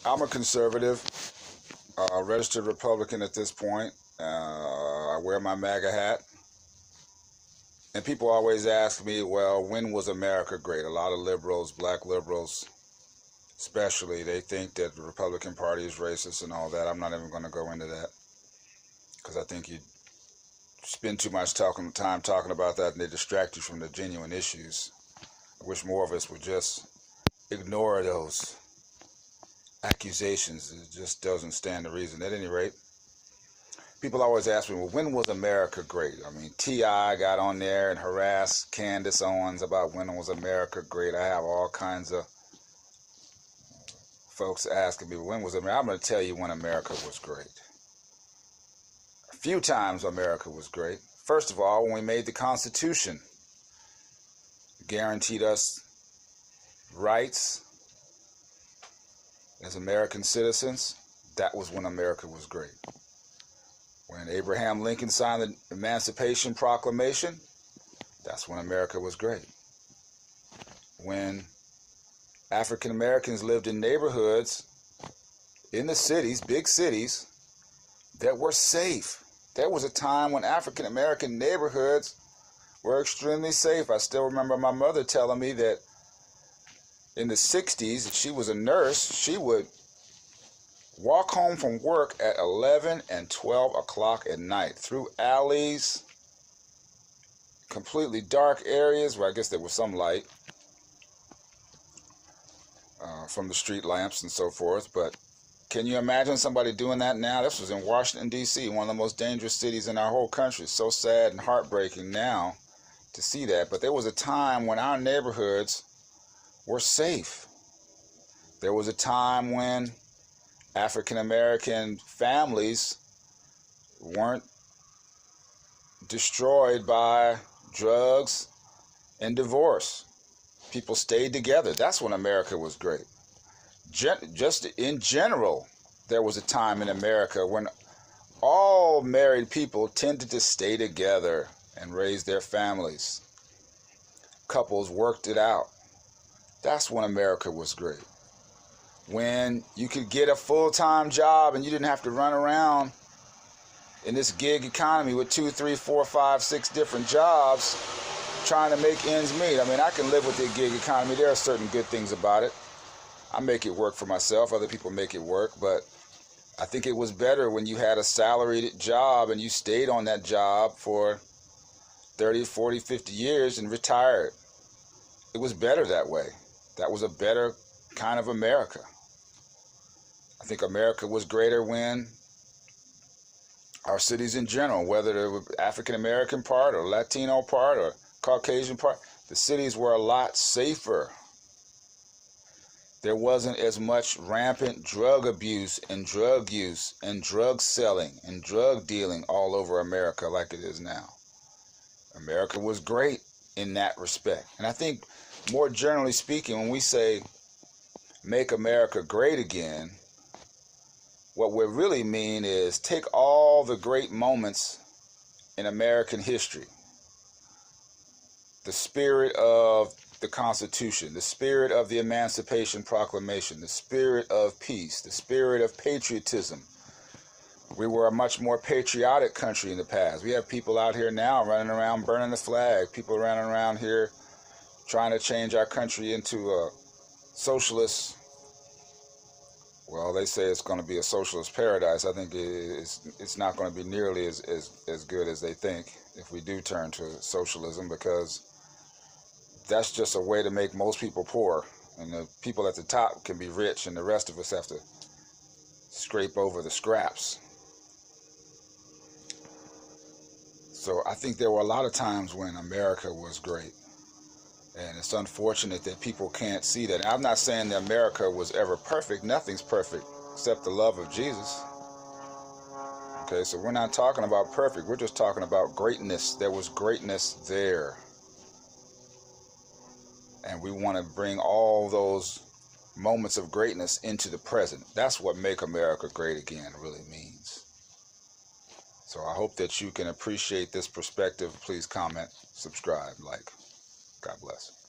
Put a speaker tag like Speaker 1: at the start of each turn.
Speaker 1: I'm a conservative, registered Republican at this point. I wear my MAGA hat. And people always ask me, well, when was America great? A lot of liberals, black liberals especially, they think that the Republican Party is racist and all that. I'm not even going to go into that because I think you spend too much time talking about that and they distract you from the genuine issues. I wish more of us would just ignore those accusations. It just doesn't stand to reason. At any rate, people always ask me, well, when was America great? I mean, T.I. got on there and harassed Candace Owens about when was America great. I have all kinds of folks asking me, when was America? I'm going to tell you when America was great. A few times America was great. First of all, when we made the Constitution, it guaranteed us rights as American citizens. That was when America was great. When Abraham Lincoln signed the Emancipation Proclamation, that's when America was great. When African Americans lived in neighborhoods, in the cities, big cities, that were safe. There was a time when African American neighborhoods were extremely safe. I still remember my mother telling me that in the 60s, if she was a nurse, she would walk home from work at 11 and 12 o'clock at night through alleys, completely dark areas where I guess there was some light from the street lamps and so forth. But can you imagine somebody doing that now? This was in Washington, D.C., one of the most dangerous cities in our whole country. It's so sad and heartbreaking now to see that. But there was a time when our neighborhoods were safe. There was a time when African American families weren't destroyed by drugs and divorce. People stayed together. That's when America was great. Just in general, there was a time in America when all married people tended to stay together and raise their families. Couples worked it out. That's when America was great. When you could get a full-time job and you didn't have to run around in this gig economy with 2, 3, 4, 5, 6 different jobs trying to make ends meet. I mean, I can live with the gig economy. There are certain good things about it. I make it work for myself. Other people make it work. But I think it was better when you had a salaried job and you stayed on that job for 30, 40, 50 years and retired. It was better that way. That was a better kind of America. I think America was greater when our cities in general, whether they were African American part or Latino part or Caucasian part, the cities were a lot safer. There wasn't as much rampant drug abuse and drug use and drug selling and drug dealing all over America like it is now. America was great in that respect. And I think more generally speaking, when we say make America great again, what we really mean is take all the great moments in American history. The spirit of the Constitution, the spirit of the Emancipation Proclamation, the spirit of peace, the spirit of patriotism. We were a much more patriotic country in the past. We have people out here now running around burning the flag, people running around here trying to change our country into a socialist, well, they say it's going to be a socialist paradise. I think it's not going to be nearly as good as they think if we do turn to socialism, because that's just a way to make most people poor. And the people at the top can be rich and the rest of us have to scrape over the scraps. So I think there were a lot of times when America was great. And it's unfortunate that people can't see that. I'm not saying that America was ever perfect. Nothing's perfect except the love of Jesus. Okay, so we're not talking about perfect. We're just talking about greatness. There was greatness there. And we want to bring all those moments of greatness into the present. That's what make America great again really means. So I hope that you can appreciate this perspective. Please comment, subscribe, like. God bless.